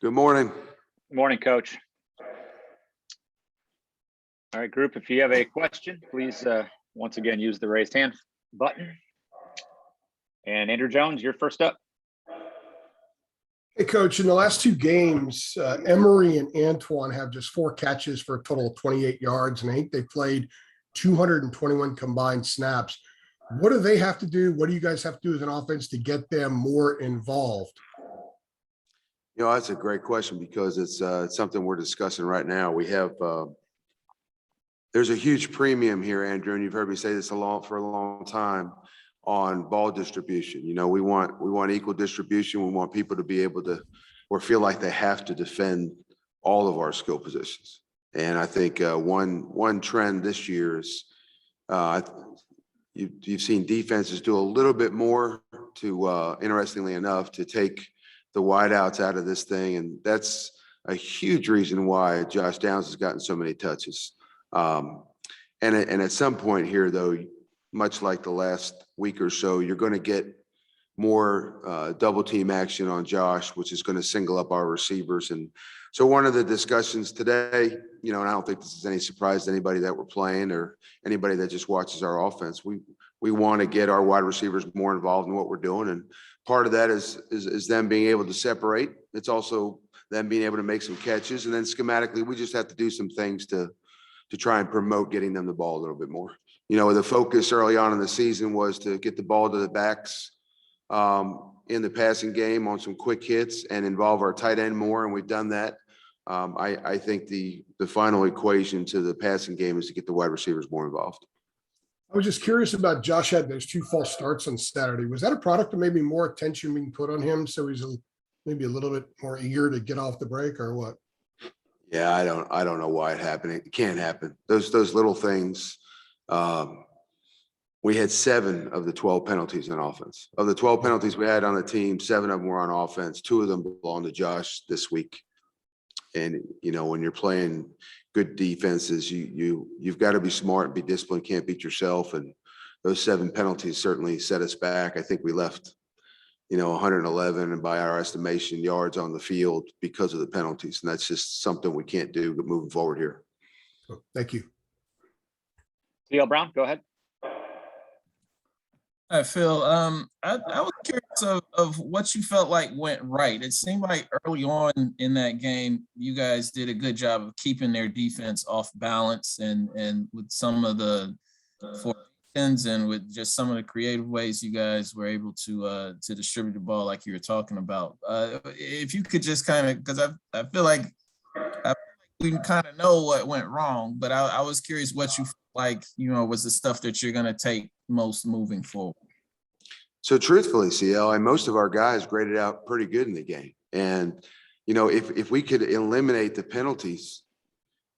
Good morning. Good morning, Coach. All right, group, if you have a question, please once again use the raised hand button. And Andrew Jones, you're first up. Hey, Coach, in the last two games, Emery and Antoine have just 4 catches for a total of 28 yards, and I think they played 221 combined snaps. What do they have to do? What do you guys have to do as an offense to get them more involved? You know, that's a great question because it's something we're discussing right now. We have there's a huge premium here, Andrew, and you've heard me say this for a long time on ball distribution. You know, we want equal distribution. We want people to be able to or feel like they have to defend all of our skill positions. And I think one trend this year is you've seen defenses do a little bit more to, interestingly enough, to take the wideouts out of this thing. And that's a huge reason why Josh Downs has gotten so many touches. And at some point here, though, much like the last week or so, you're going to get more double team action on Josh, which is going to single up our receivers. And so one of the discussions today, you know, and I don't think this is any surprise to anybody that we're playing or anybody that just watches our offense. We want to get our wide receivers more involved in what we're doing. And part of that is them being able to separate. It's also them being able to make some catches. And then schematically, we just have to do some things to try and promote getting them the ball a little bit more. You know, the focus early on in the season was to get the ball to the backs in the passing game on some quick hits and involve our tight end more, and we've done that. I think the final equation to the passing game is to get the wide receivers more involved. I was just curious about Josh had those 2 false starts on Saturday. Was that a product of maybe more attention being put on him, so he's maybe a little bit more eager to get off the break, or what? Yeah, I don't know why it happened. It can't happen. Those little things. We had 7 of the 12 penalties on offense. Of the 12 penalties we had on the team, 7 of them were on offense. 2 of them belong to Josh this week. And you know, when you're playing good defenses, you've got to be smart and be disciplined. Can't beat yourself. And those 7 penalties certainly set us back. I think we left, you know, 111, and by our estimation, yards on the field because of the penalties. And that's just something we can't do moving forward here. Thank you. TL Brown, go ahead. Hi, Phil. I was curious of what you felt like went right. It seemed like early on in that game, you guys did a good job of keeping their defense off balance, and with some of the formations and with just some of the creative ways you guys were able to distribute the ball like you were talking about. If you could just kind of, because I feel like we kind of know what went wrong, but I was curious what you felt like, you know, was the stuff that you're going to take most moving forward. So truthfully, CL, and most of our guys graded out pretty good in the game. And, you know, if we could eliminate the penalties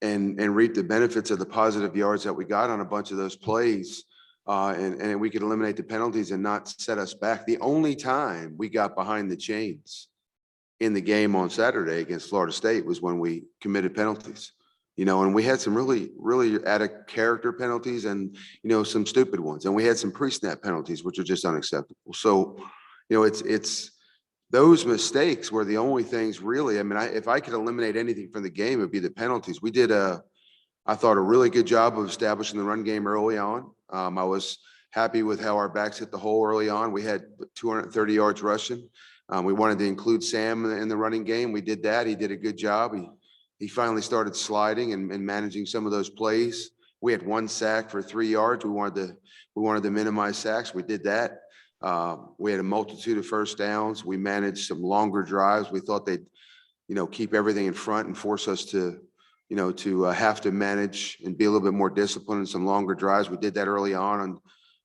and reap the benefits of the positive yards that we got on a bunch of those plays, and we could eliminate the penalties and not set us back. The only time we got behind the chains in the game on Saturday against Florida State was when we committed penalties. You know, and we had some really, really out of character penalties and, you know, some stupid ones. And we had some pre-snap penalties, which are just unacceptable. So, you know, it's those mistakes were the only things really. I mean, if I could eliminate anything from the game, it'd be the penalties. We did I thought, a really good job of establishing the run game early on. I was happy with how our backs hit the hole early on. We had 230 yards rushing. We wanted to include Sam in the running game. We did that. He did a good job. He finally started sliding and managing some of those plays. We had 1 sack for 3 yards. We wanted to minimize sacks. We did that. We had a multitude of first downs. We managed some longer drives. We thought they'd, you know, keep everything in front and force us to, you know, to have to manage and be a little bit more disciplined in some longer drives. We did that early on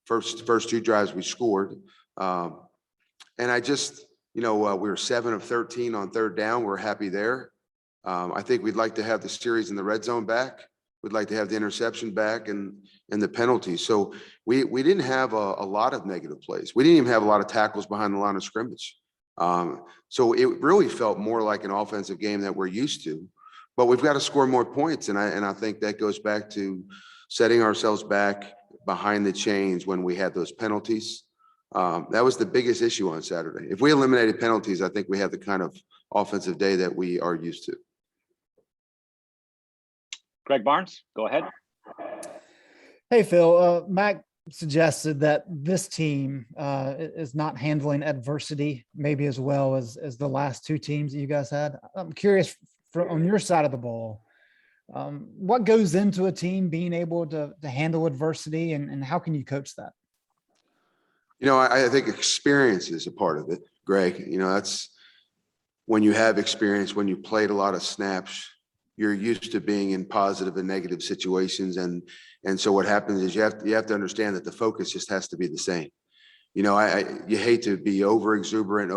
first 2 drives we scored. And I just, you know, we were 7 of 13 on 3rd down. We're happy there. I think we'd like to have the series in the red zone back. We'd like to have the interception back and the penalties. So we didn't have a lot of negative plays. We didn't even have a lot of tackles behind the line of scrimmage. So it really felt more like an offensive game that we're used to. But we've got to score more points, and I think that goes back to setting ourselves back behind the chains when we had those penalties. That was the biggest issue on Saturday. If we eliminated penalties, I think we have the kind of offensive day that we are used to. Greg Barnes, go ahead. Hey, Phil, Mac suggested that this team is not handling adversity maybe as well as the last two teams that you guys had. I'm curious on your side of the ball, what goes into a team being able to handle adversity, and how can you coach that? You know, I think experience is a part of it, Greg. You know, that's when you have experience, when you played a lot of snaps, you're used to being in positive and negative situations. And so what happens is you have to understand that the focus just has to be the same. You know, you hate to be over exuberant,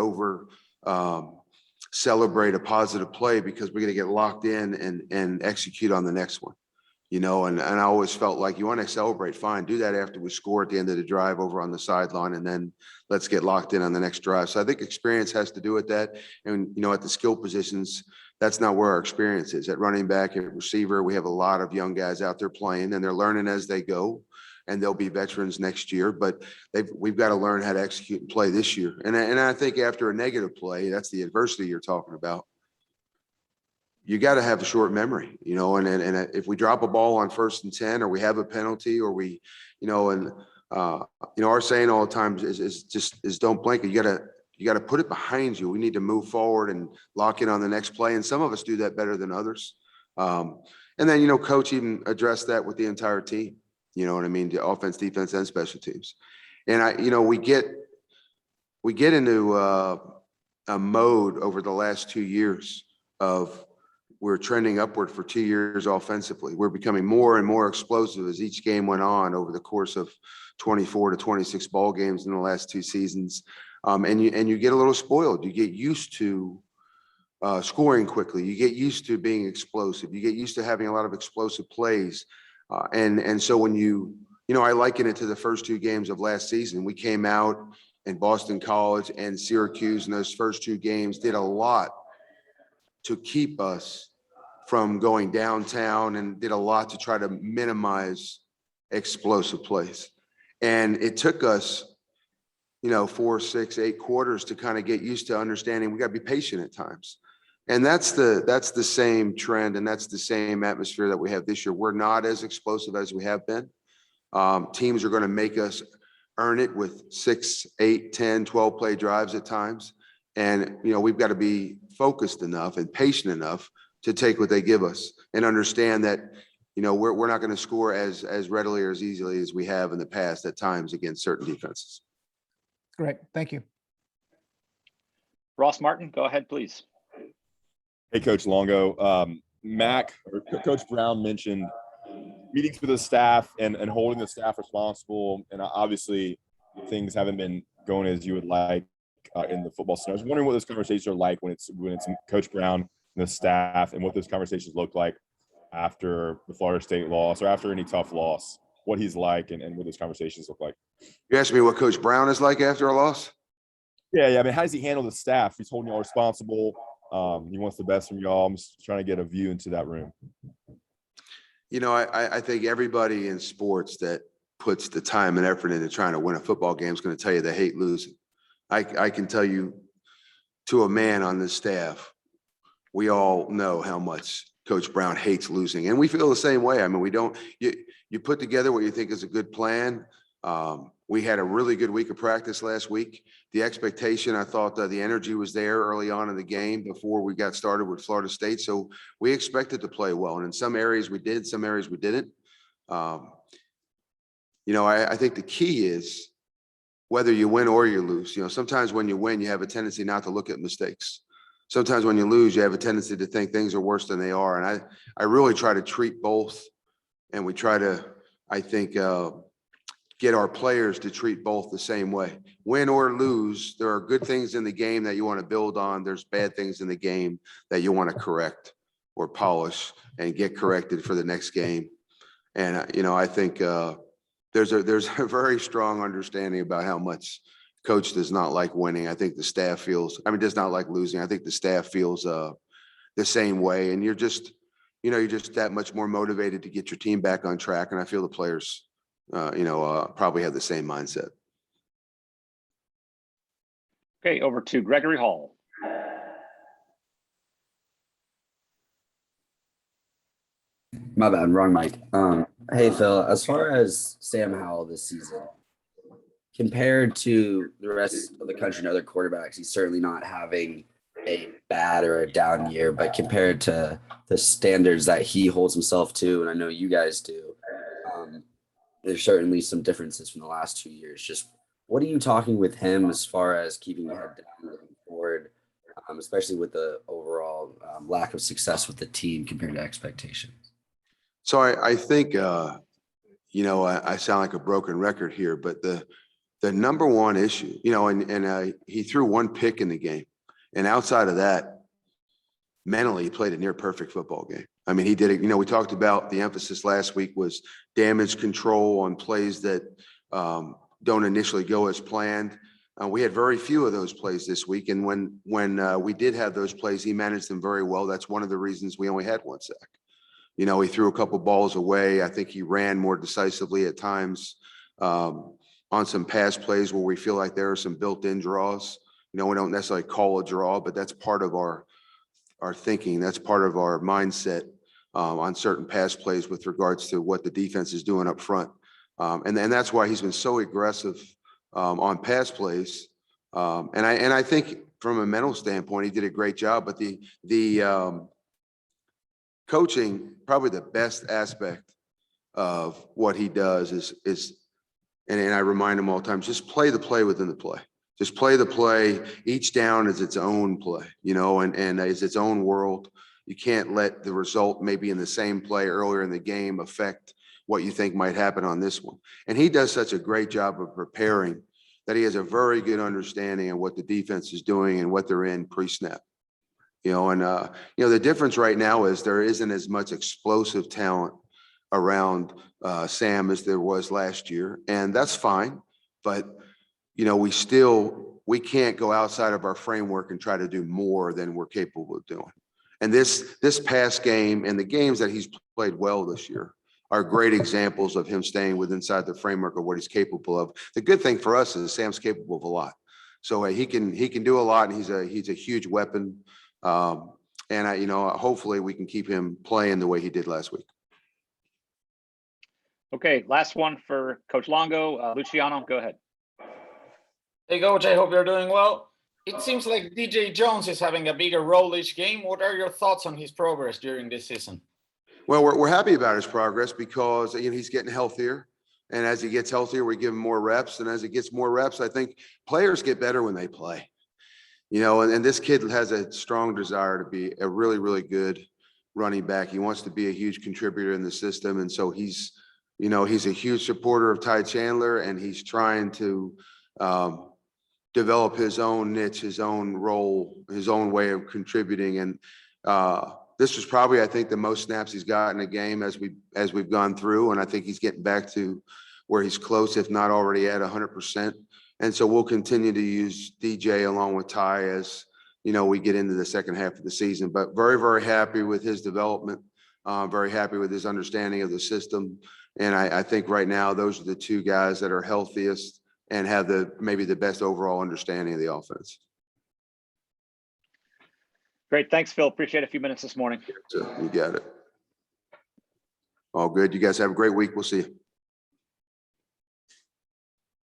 celebrate a positive play because we're going to get locked in and execute on the next one. You know, and I always felt like you want to celebrate, fine, do that after we score at the end of the drive over on the sideline, and then let's get locked in on the next drive. So I think experience has to do with that. And, you know, at the skill positions, that's not where our experience is. At running back, at receiver, we have a lot of young guys out there playing, and they're learning as they go, and they'll be veterans next year. But we've got to learn how to execute and play this year. And I think after a negative play, that's the adversity you're talking about. You got to have a short memory, you know, and if we drop a ball on 1st and 10, or we have a penalty, or we, you know, and you know, our saying all the time is don't blink. You got to put it behind you. We need to move forward and lock in on the next play. And some of us do that better than others. And then, you know, coach even addressed that with the entire team. You know what I mean? The offense, defense, and special teams. And you know, we get into a mode over the last 2 years of we're trending upward for 2 years offensively. We're becoming more and more explosive as each game went on over the course of 24 to 26 ball games in the last 2 seasons. And you get a little spoiled. You get used to scoring quickly. You get used to being explosive. You get used to having a lot of explosive plays. And so when you know, I liken it to the first 2 games of last season. We came out in Boston College and Syracuse in those first 2 games, did a lot to keep us from going downtown, and did a lot to try to minimize explosive plays. And it took us, you know, 4, 6, 8 quarters to kind of get used to understanding we got to be patient at times. And that's the same trend, and that's the same atmosphere that we have this year. We're not as explosive as we have been. Teams are going to make us earn it with 6, 8, 10, 12 play drives at times. And, you know, we've got to be focused enough and patient enough to take what they give us and understand that, you know, we're not going to score as readily or as easily as we have in the past at times against certain defenses. Great. Thank you. Ross Martin, go ahead, please. Hey, Coach Longo. Coach Brown mentioned meetings with the staff and holding the staff responsible. And obviously things haven't been going as you would like in the football center. I was wondering what those conversations are like when it's Coach Brown and the staff, and what those conversations look like after the Florida State loss or after any tough loss, what he's like and what those conversations look like. You asked me what Coach Brown is like after a loss? Yeah. I mean, how does he handle the staff? He's holding y'all responsible. He wants the best from y'all. I'm just trying to get a view into that room. You know, I think everybody in sports that puts the time and effort into trying to win a football game is going to tell you they hate losing. I can tell you to a man on this staff, we all know how much Coach Brown hates losing, and we feel the same way. I mean, you put together what you think is a good plan. We had a really good week of practice last week. The expectation, I thought the energy was there early on in the game before we got started with Florida State. So we expected to play well. And in some areas we did, some areas we didn't. You know, I think the key is whether you win or you lose. You know, sometimes when you win, you have a tendency not to look at mistakes. Sometimes when you lose, you have a tendency to think things are worse than they are. And I really try to treat both. And we try to, I think, get our players to treat both the same way. Win or lose, there are good things in the game that you want to build on. There's bad things in the game that you want to correct or polish and get corrected for the next game. And, you know, I think there's a very strong understanding about how much coach does not like winning. I think the staff does not like losing. I think the staff feels the same way. And you're just that much more motivated to get your team back on track. And I feel the players probably have the same mindset. Okay, over to Gregory Hall. My bad, wrong mic. Hey Phil, as far as Sam Howell this season, compared to the rest of the country and other quarterbacks, he's certainly not having a bad or a down year, but compared to the standards that he holds himself to, and I know you guys do, there's certainly some differences from the last 2 years. Just what are you talking with him as far as keeping your head down looking forward, especially with the overall lack of success with the team compared to expectations? So I think, I sound like a broken record here, but the number one issue, he threw one pick in the game. And outside of that, mentally, he played a near perfect football game. I mean, he did it. We talked about the emphasis last week was damage control on plays that don't initially go as planned. We had very few of those plays this week. And when we did have those plays, he managed them very well. That's one of the reasons we only had one sack. He threw a couple balls away. I think he ran more decisively at times on some pass plays where we feel like there are some built-in draws. We don't necessarily call a draw, but that's part of our thinking. That's part of our mindset on certain pass plays with regards to what the defense is doing up front. And that's why he's been so aggressive on pass plays. And I think from a mental standpoint, he did a great job, but the coaching, probably the best aspect of what he does is, and I remind him all the time, just play the play within the play. Just play the play. Each down is its own play, and is its own world. You can't let the result maybe in the same play earlier in the game affect what you think might happen on this one. And he does such a great job of preparing that he has a very good understanding of what the defense is doing and what they're in pre-snap. The difference right now is there isn't as much explosive talent around Sam as there was last year, and that's fine. But we can't go outside of our framework and try to do more than we're capable of doing. And this past game and the games that he's played well this year are great examples of him staying inside the framework of what he's capable of. The good thing for us is Sam's capable of a lot. So he can do a lot, and he's a huge weapon. And hopefully we can keep him playing the way he did last week. Okay, last one for Coach Longo. Luciano, go ahead. Hey, Coach, I hope you're doing well. It seems like DJ Jones is having a bigger role each game. What are your thoughts on his progress during this season? Well, we're happy about his progress because he's getting healthier. And as he gets healthier, we give him more reps. And as he gets more reps, I think players get better when they play. And this kid has a strong desire to be a really, really good running back. He wants to be a huge contributor in the system. And so he's a huge supporter of Ty Chandler, and he's trying to develop his own niche, his own role, his own way of contributing. And this was probably, I think, the most snaps he's gotten a game as we've gone through. And I think he's getting back to where he's close, if not already at 100%. And so we'll continue to use DJ along with Ty as, we get into the second half of the season. But very, very happy with his development, very happy with his understanding of the system. And I think right now, those are the two guys that are healthiest and have maybe the best overall understanding of the offense. Great. Thanks, Phil. Appreciate a few minutes this morning. So you got it. All good. You guys have a great week. We'll see you.